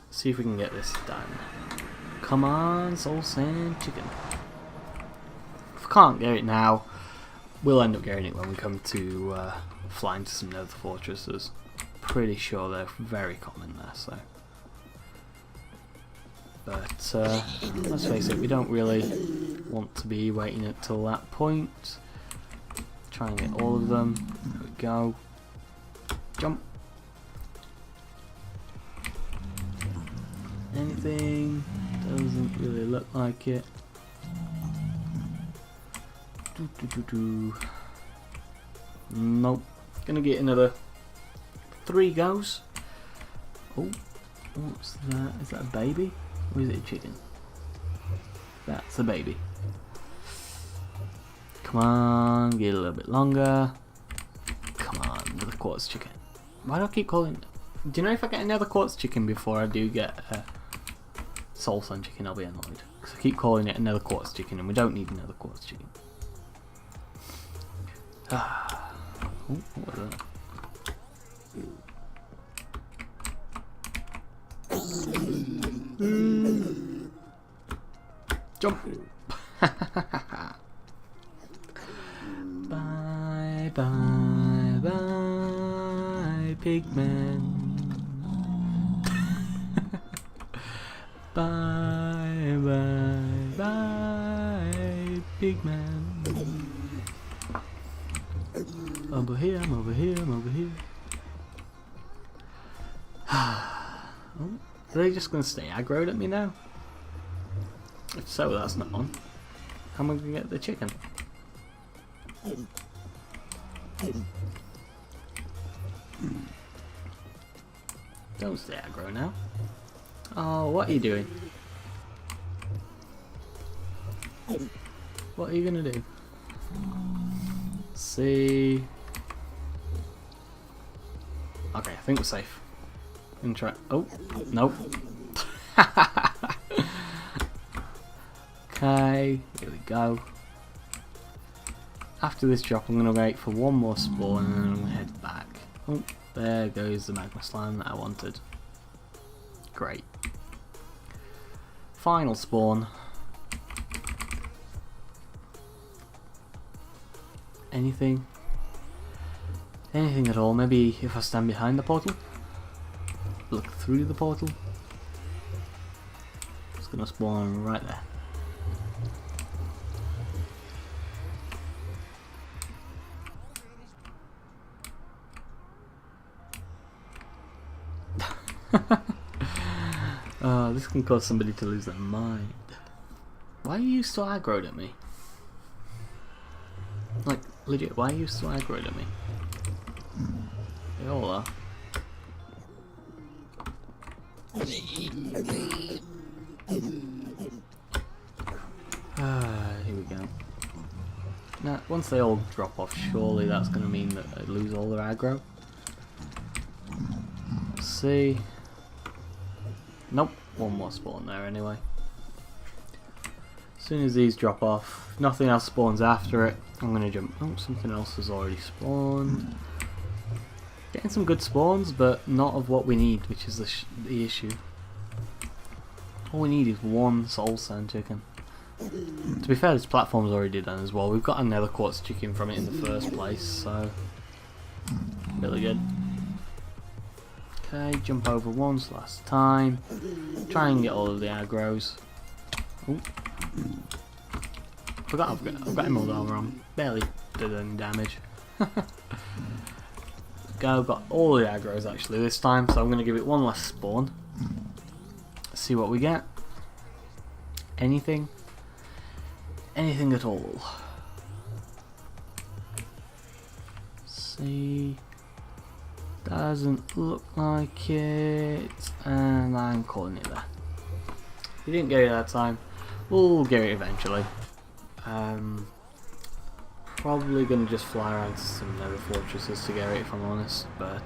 See if we can get this done. Come on, soul sand chicken. If we can't get it now, we'll end up getting it when we come to flying to some nether fortresses. Pretty sure they're very common there, so. But let's face it, we don't really want to be waiting until that point. Try and get all of them. There we go. Jump. Anything? Doesn't really look like it. Nope. Gonna get another 3 goes. Oh, what's that? Is that a baby? Or is it a chicken? That's a baby. Come on, get a little bit longer. Come on, another quartz chicken. Why do I keep calling it? Do you know if I get another quartz chicken before I do get a soul sand chicken, I'll be annoyed. Because I keep calling it another quartz chicken and we don't need another quartz chicken. Ah. Oh, what was that? Jump! Bye, bye, bye, pigmen. Bye, bye, bye, pigmen. Over here, I'm over here, I'm over here. Oh, are they just going to stay aggroed at me now? If so, that's not on. How am I going to get the chicken? Don't stay aggro now. Oh, what are you doing? What are you going to do? See. Okay, I think we're safe. I'm try. Oh, nope. Okay, here we go. After this drop, I'm going to wait for one more spawn and then I'm going to head back. Oh, there goes the magma slime that I wanted. Great. Final spawn. Anything? Anything at all? Maybe if I stand behind the portal? Look through the portal? It's gonna spawn right there. This can cause somebody to lose their mind. Why are you so aggroed at me? Like, legit, why are you so aggroed at me? They all are. Here we go. Now, once they all drop off, surely that's going to mean that they lose all their aggro. Let's see. Nope, one more spawn there anyway. As soon as these drop off, if nothing else spawns after it, I'm going to jump. Oh, something else has already spawned. Getting some good spawns, but not of what we need, which is the issue. All we need is one soul sand chicken. To be fair, this platform's already done as well. We've got another quartz chicken from it in the first place, so really good. Okay, jump over once last time. Try and get all of the aggros. Ooh. I've got emerald armor on. Barely did any damage. Go, got all the aggros actually this time, so I'm going to give it one last spawn. See what we get. Anything? Anything at all? See. Doesn't look like it, and I'm calling it there. We didn't get it that time. We'll get it eventually. Probably gonna just fly around to some nether fortresses to get it, if I'm honest. But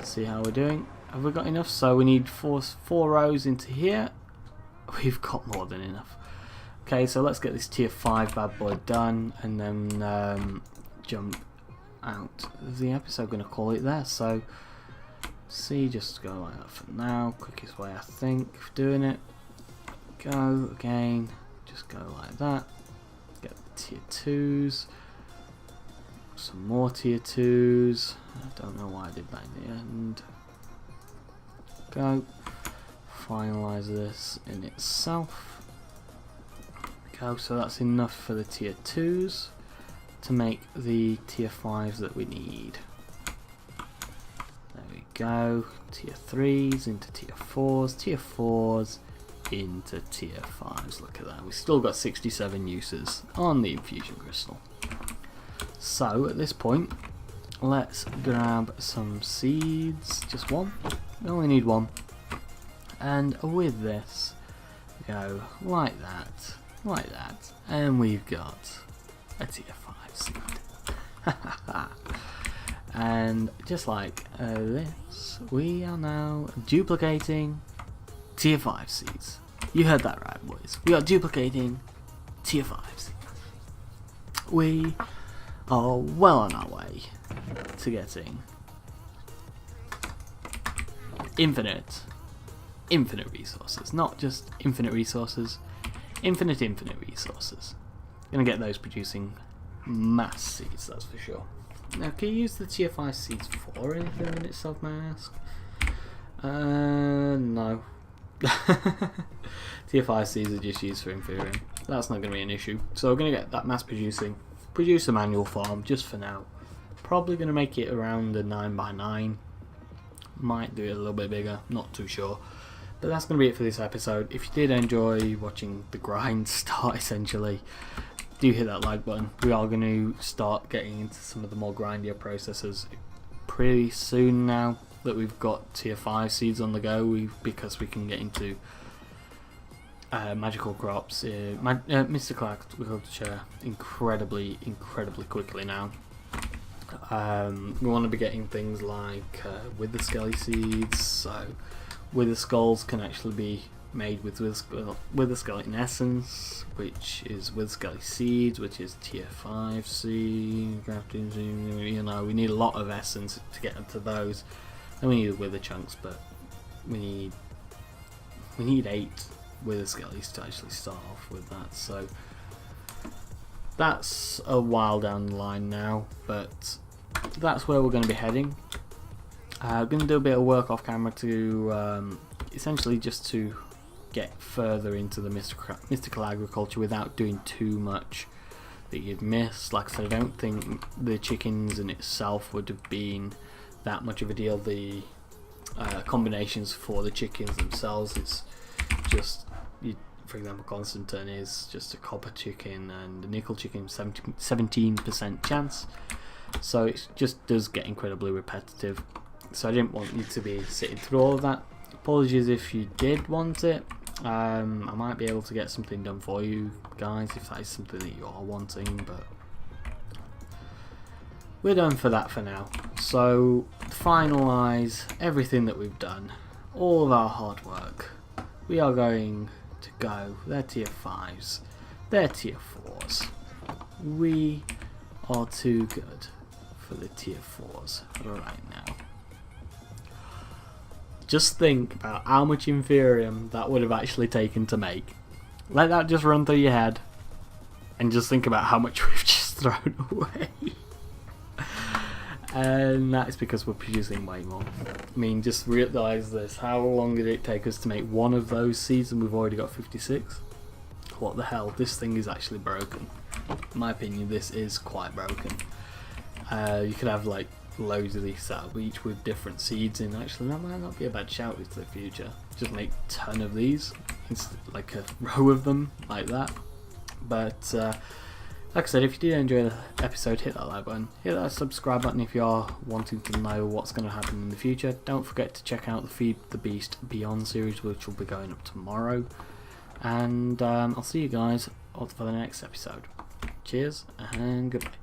see how we're doing. Have we got enough? So we need four rows into here. We've got more than enough. Okay, so let's get this tier 5 bad boy done, and then jump out of the episode. Gonna call it there. So see, just go like that for now. Quickest way I think of doing it. Go again, just go like that. Get the tier 2s, some more tier 2s. I don't know why I did that in the end. Go, finalize this in itself. Go, so that's enough for the tier 2s to make the tier 5s that we need. There we go, tier 3s into tier 4s, tier 4s into tier 5s. Look at that, we've still got 67 uses on the infusion crystal. So at this point, let's grab some seeds, just one, we only need one, and with this, go like that, and we've got a tier 5 seed. And just like this, we are now duplicating tier 5 seeds. You heard that right, boys. We are duplicating tier 5 seeds. We are well on our way to getting infinite infinite resources, not just infinite resources, infinite resources. Gonna get those producing mass seeds, that's for sure. Now, can you use the tier 5 seeds for anything in itself, may I ask? No. Tier 5 seeds are just used for Inferium. That's not going to be an issue. So we're going to get that mass producing, produce a manual farm just for now. Probably going to make it around a 9x9. Might do it a little bit bigger, not too sure. But that's going to be it for this episode. If you did enjoy watching the grind start, essentially, do hit that like button. We are going to start getting into some of the more grindier processes pretty soon now that we've got tier 5 seeds on the go, because we can get into magical crops, mystical agriculture incredibly quickly now. We want to be getting things like wither skelly seeds, so wither skulls can actually be made with wither skeleton essence, which is wither skelly seeds, which is tier 5 seed, crafting, you know, we need a lot of essence to get into those. And we need wither chunks, but we need 8 wither skellies to actually start off with that. So that's a while down the line now, but that's where we're going to be heading. I'm going to do a bit of work off camera to essentially just to get further into the mystical agriculture without doing too much that you'd miss. Like I said, I don't think the chickens in itself would have been that much of a deal. The combinations for the chickens themselves, it's just, for example, Constantine is just a copper chicken and a nickel chicken, 17% chance, so it just does get incredibly repetitive. So I didn't want you to be sitting through all of that. Apologies if you did want it. I might be able to get something done for you guys if that is something that you are wanting, but we're done for that for now. So, to finalise everything that we've done, all of our hard work, we are going to go, they're tier 5s, they're tier 4s. We are too good for the tier 4s right now. Just think about how much Inferium that would have actually taken to make. Let that just run through your head, and just think about how much we've just thrown away. And that's because we're producing way more. I mean, just realise this. How long did it take us to make one of those seeds, and we've already got 56? What the hell? This thing is actually broken. In my opinion, this is quite broken. You could have like loads of these set up, each with different seeds in. Actually, that might not be a bad shout into the future. Just make a ton of these, like a row of them, like that. But like I said, if you did enjoy the episode, hit that like button, hit that subscribe button if you are wanting to know what's going to happen in the future. Don't forget to check out the Feed the Beast Beyond series, which will be going up tomorrow. And I'll see you guys for the next episode. Cheers and goodbye.